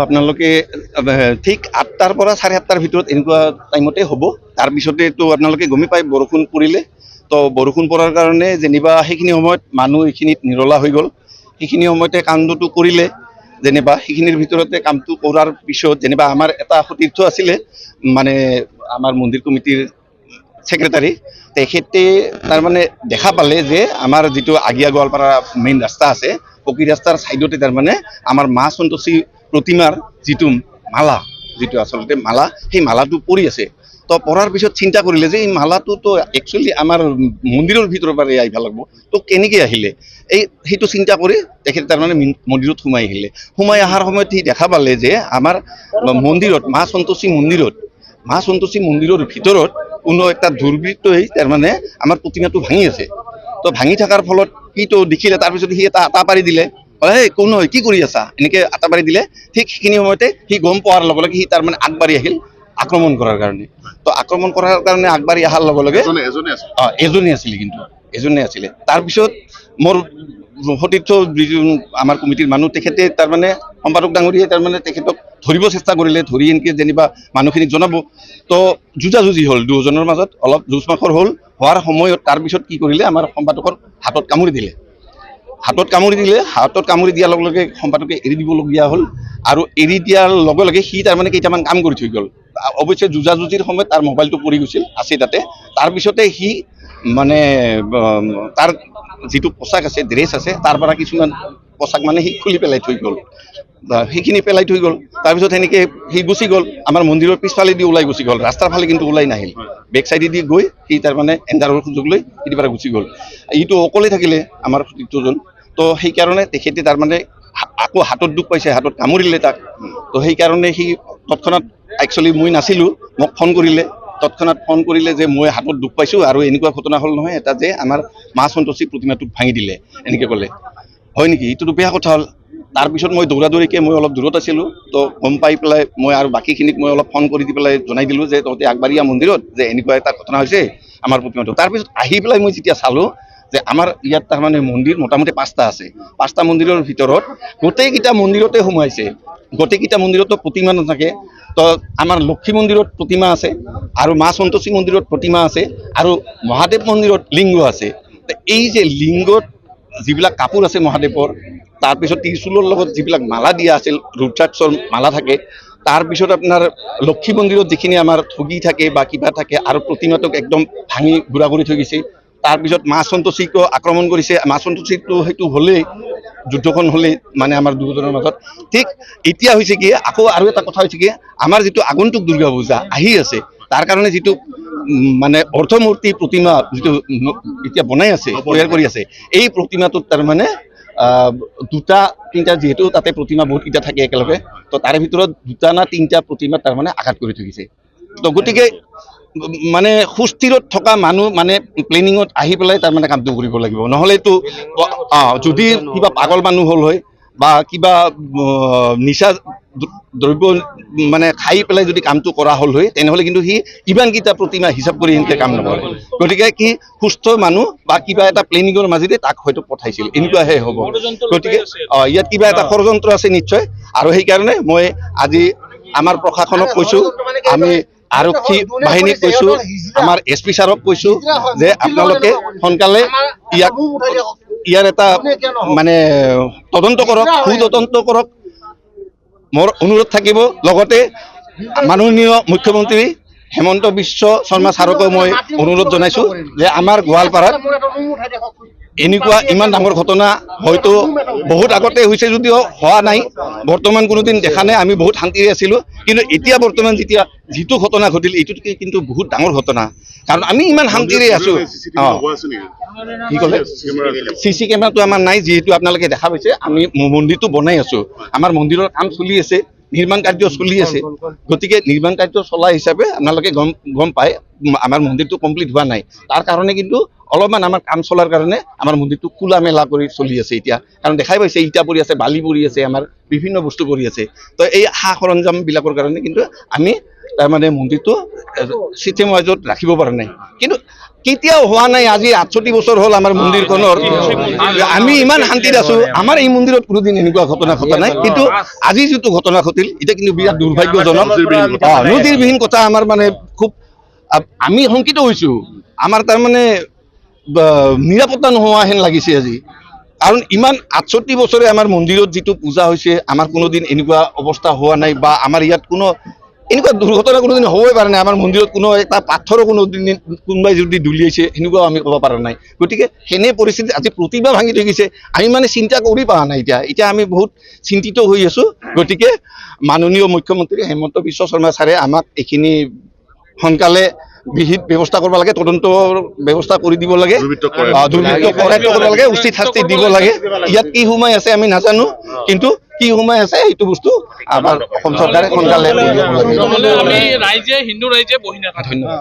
আপোনালোকে ঠিক 8টাৰ পৰা 7:30টাৰ ভিতৰত এনেকুৱা টাইমতে হ'ব। তাৰপিছতেতো আপোনালোকে গমেই পায় বৰষুণ পৰিলে, তো বৰষুণ পৰাৰ কাৰণে যেনিবা সেইখিনি সময়ত মানুহ এইখিনিত নিৰলা হৈ গ'ল। সেইখিনি সময়তে কামটো কৰিলে, যেনিবা সেইখিনিৰ ভিতৰতে কামটো কৰাৰ পিছত যেনিবা আমাৰ এটা সতীৰ্থ আছিলে, মানে আমাৰ মন্দিৰ কমিটিৰ ছেক্ৰেটাৰী, তেখেতে তাৰমানে দেখা পালে যে আমাৰ যিটো আগিয়া গোৱালপাৰা মেইন ৰাস্তা আছে, পকী ৰাস্তাৰ ছাইডতে তাৰমানে আমাৰ মা সন্তোষী প্ৰতিমাৰ যিটো মালা, যিটো আচলতে মালা, সেই মালাটো পৰি আছে। তো পৰাৰ পিছত চিন্তা কৰিলে যে এই মালাটোতো একচুৱেলি আমাৰ মন্দিৰৰ ভিতৰৰ পৰা আহিব লাগিব, তো কেনেকৈ আহিলে সেইটো চিন্তা কৰি তেখেতে তাৰমানে মন্দিৰত সোমাই আহিলে। সোমাই অহাৰ সময়ত সি দেখা পালে যে আমাৰ মন্দিৰত মা সন্তোষী মন্দিৰৰ ভিতৰত কোনো এটা দুৰ্বৃত্তই তাৰমানে আমাৰ প্ৰতিমাটো ভাঙি আছে। তো ভাঙি থকাৰ ফলত সিটো দেখিলে, তাৰপিছত সি এটা আটা পাৰি দিলে, এই কোন হয়, কি কৰি আছা, এনেকৈ আটা পাৰি দিলে। ঠিক সেইখিনি সময়তে সি গম পোৱাৰ লগে লগে সি তাৰমানে আগবাঢ়ি আহিল আক্ৰমণ কৰাৰ কাৰণে। তো আক্ৰমণ কৰাৰ কাৰণে আগবাঢ়ি অহাৰ লগে লগে এজনে আছিলে। তাৰপিছত মোৰ সতীৰ্থ যিজন আমাৰ কমিটিৰ মানুহ, তেখেতে তাৰমানে সম্পাদক ডাঙৰীয়াই তাৰমানে তেখেতক ধৰিব চেষ্টা কৰিলে, ধৰি এনেকৈ যেনিবা মানুহখিনিক জনাব। তো যুঁজাযুঁজি হ'ল, দুজনৰ মাজত অলপ যুঁজ মাখৰ হ'ল। হোৱাৰ সময়ত তাৰপিছত কি কৰিলে, আমাৰ সম্পাদকৰ হাতত কামুৰি দিলে। হাতত কামুৰি দিয়াৰ লগে লগে সম্পাদকে এৰি দিবলগীয়া হ'ল। আৰু এৰি দিয়াৰ লগে লগে সি তাৰমানে কেইটামান কাম কৰি থৈ গ'ল। অৱশ্যে যুঁজাযুঁজিৰ সময়ত তাৰ মোবাইলটো পৰি গৈছিল, আছে তাতে। তাৰপিছতে সি মানে তাৰ যিটো পোচাক আছে, ড্ৰেছ আছে, তাৰ পৰা কিছুমান পোচাক মানে সি খুলি পেলাই থৈ গ'ল, সেইখিনি পেলাই থৈ গ'ল। তাৰপিছত সেনেকৈ সি গুচি গ'ল, আমাৰ মন্দিৰৰ পিছফালেদি ওলাই গুচি গ'ল, ৰাস্তাৰ ফালে কিন্তু ওলাই নাহিল। বেক চাইডেদি গৈ সি তাৰমানে এণ্ডাৰৰ সুযোগ লৈ সিটোৰ পৰা গুচি গ'ল। ইটো অকলে থাকিলে আমাৰ সতীৰ্থজন। তো সেইকাৰণে তেখেতে তাৰমানে আকৌ হাতত দুখ পাইছে, হাতত কামুৰিলে তাক। তো সেইকাৰণে সি তৎক্ষণাত, একচুৱেলি মই নাছিলোঁ, মোক ফোন কৰিলে যে মই হাতত দুখ পাইছোঁ আৰু এনেকুৱা ঘটনা হ'ল নহয় এটা, যে আমাৰ মা সন্তোষী প্ৰতিমাটোক ভাঙি দিলে, এনেকৈ ক'লে। হয় নেকি, এইটোতো বেয়া কথা হ'ল। তাৰপিছত মই দৌৰাদৌৰিকৈ মই অলপ দূৰত আছিলোঁ, তো গম পাই পেলাই মই আৰু বাকীখিনিক মই অলপ ফোন কৰি দি পেলাই জনাই দিলোঁ যে তহঁতে আগবাঢ়িয়া মন্দিৰত, যে এনেকুৱা এটা ঘটনা হৈছে আমাৰ প্ৰতিমাটো। তাৰপিছত আহি পেলাই মই যেতিয়া চালোঁ যে আমাৰ ইয়াত তাৰমানে মন্দিৰ মোটামুটি 5টা আছে। 5টা মন্দিৰৰ ভিতৰত গোটেইকেইটা মন্দিৰতে সোমাইছে, গোটেইকেইটা মন্দিৰতো প্ৰতিমা নাথাকে। তো আমাৰ লক্ষী মন্দিৰত প্ৰতিমা আছে, আৰু মা সন্তোষী মন্দিৰত প্ৰতিমা আছে, আৰু মহাদেৱ মন্দিৰত লিংগ আছে। এই যে লিংগত যিবিলাক কাপোৰ আছে মহাদেৱৰ, তাৰপিছত ত্ৰিশূলৰ লগত যিবিলাক মালা দিয়া আছিল, ৰুদ্ৰাক্ষৰ মালা থাকে। তাৰপিছত আপোনাৰ লক্ষী মন্দিৰত যিখিনি আমাৰ ঠগী থাকে বা কিবা থাকে, আৰু প্ৰতিমাটোক একদম ভাঙি গুড়া কৰি থৈ গৈছে। তাৰপিছত মা সন্তোষীকো আক্ৰমণ কৰিছে। মা সন্তোষীটো সেইটো হ'লেই, যুদ্ধখন হ'লেই মানে আমাৰ দুজনৰ মাজত। ঠিক এতিয়া হৈছে কি, আকৌ আৰু এটা কথা হৈছে কি, আমাৰ যিটো আগন্তুক দুৰ্গা পূজা আহি আছে, তাৰ কাৰণে যিটো মানে অৰ্থমূৰ্তি প্ৰতিমা যিটো এতিয়া বনাই আছে, তৈয়াৰ কৰি আছে, এই প্ৰতিমাটোত তাৰমানে 2টা 3টা, যিহেতু তাতে প্ৰতিমা বহুতকেইটা থাকে একেলগে, তো তাৰে ভিতৰত 2টা না 3টা প্ৰতিমা তাৰমানে আঘাত কৰি থৈ গৈছে। তো গতিকে মানে সুস্থিৰত থকা মানুহ মানে প্লেনিঙত আহি পেলাই তাৰমানে কামটো কৰিব লাগিব। নহ'লেতো যদি কিবা পাগল মানুহ হ'ল হয়, বা কিবা নিচা দ্ৰব্য মানে খাই পেলাই যদি কামটো কৰা হ'ল হয়, তেনেহ'লে কিন্তু সি ইমানকেইটা প্ৰতিমা হিচাপ কৰি এনেকৈ কাম নকৰে। গতিকে কি সুস্থ মানুহ বা কিবা এটা প্লেনিঙৰ মাজেদি তাক হয়তো পঠাইছিল, এনেকুৱাহে হ'ব। গতিকে ইয়াত কিবা এটা ষড়যন্ত্ৰ আছে নিশ্চয়। আৰু সেইকাৰণে মই আজি আমাৰ প্ৰশাসনক কৈছোঁ, আমি আৰক্ষী বাহিনীক কৈছোঁ, আমাৰ SP ছাৰক কৈছোঁ যে আপোনালোকে সোনকালে ইয়াৰ এটা মানে তদন্ত কৰক, সুতদন্ত কৰক, মোৰ অনুৰোধ থাকিব। লগতে মাননীয় মুখ্যমন্ত্ৰী হেমন্ত বিশ্ব শৰ্মা ছাৰকো মই অনুৰোধ জনাইছোঁ যে আমাৰ গোৱালপাৰাত এনেকুৱা ইমান ডাঙৰ ঘটনা হয়তো বহুত আগতে হৈছে যদিও হোৱা নাই, বৰ্তমান কোনোদিন দেখা নাই। আমি বহুত শান্তিৰে আছিলোঁ, কিন্তু এতিয়া বৰ্তমান যেতিয়া যিটো ঘটনা ঘটিল, এইটোতকে কিন্তু বহুত ডাঙৰ ঘটনা। কাৰণ আমি ইমান শান্তিৰে আছোঁ। কি ক'লে? CC কেমেৰাটো আমাৰ নাই, যিহেতু আপোনালোকে দেখা পাইছে আমি মন্দিৰটো বনাই আছোঁ, আমাৰ মন্দিৰৰ কাম চলি আছে, নিৰ্মাণ কাৰ্য চলি আছে। গতিকে নিৰ্মাণ কাৰ্য চলা হিচাপে আপোনালোকে গম পায় আমাৰ মন্দিৰটো কমপ্লিট হোৱা নাই। তাৰ কাৰণে কিন্তু অলপমান আমাৰ কাম চলাৰ কাৰণে আমাৰ মন্দিৰটো খোলা মেলা কৰি চলি আছে এতিয়া। কাৰণ দেখাই পাইছে ইটা পৰি আছে, বালি পৰি আছে, আমাৰ বিভিন্ন বস্তু পৰি আছে। তো এই সা সৰঞ্জামবিলাকৰ কাৰণে কিন্তু আমি তাৰমানে মন্দিৰটো চিষ্টেম ৱাইজত ৰাখিব পৰা নাই কিন্তু কেতিয়াও হোৱা নাই আজি 68 বছৰ হ'ল আমাৰ মন্দিৰখনৰ আমি ইমান শান্তিত আছো আমাৰ এই মন্দিৰত কোনোদিন এনেকুৱা ঘটনা ঘটা নাই কিন্তু আজি যিটো ঘটনা ঘটিল এটা কিন্তু বিৰাট দুৰ্ভাগ্যজনক নজিৰবিহীন কথা আমাৰ মানে খুব আমি শংকিত হৈছো আমাৰ তাৰমানে নিৰাপত্তা নোহোৱা হেন লাগিছে আজি কাৰণ ইমান 68 বছৰে আমাৰ মন্দিৰত যিটো পূজা হৈছে আমাৰ কোনোদিন এনেকুৱা অৱস্থা হোৱা নাই বা আমাৰ ইয়াত কোনো এনেকুৱা দুৰ্ঘটনা কোনোদিন হ'বই পৰা নাই আমাৰ মন্দিৰত কোনো এটা পাথৰো কোনোদিন কোনোবাই যদি দলিয়াইছে সেনেকুৱাও আমি ক'ব পৰা নাই গতিকে সেনে পৰিস্থিতি আজি প্ৰতিভা ভাঙি থৈ গৈছে আমি মানে চিন্তা কৰি পোৱা নাই এতিয়া আমি বহুত চিন্তিত হৈ আছো গতিকে মাননীয় মুখ্যমন্ত্ৰী হেমন্ত বিশ্ব শৰ্মা ছাৰে আমাক এইখিনি সোনকালে বিহিত ব্যৱস্থা কৰিব লাগে তদন্তৰ ব্যৱস্থা কৰি দিব লাগে দুৰ্বৃত্ত কৰায়ত্ব কৰিব লাগে উচিত শাস্তি দিব লাগে ইয়াত কি সোমাই আছে আমি নাজানো কিন্তু কি সোমাই আছে এইটো বস্তু আমাৰ অসম চৰকাৰে সোনকালে আমি ৰাইজে হিন্দু ৰাইজে বহি নাথাকো। ধন্যবাদ।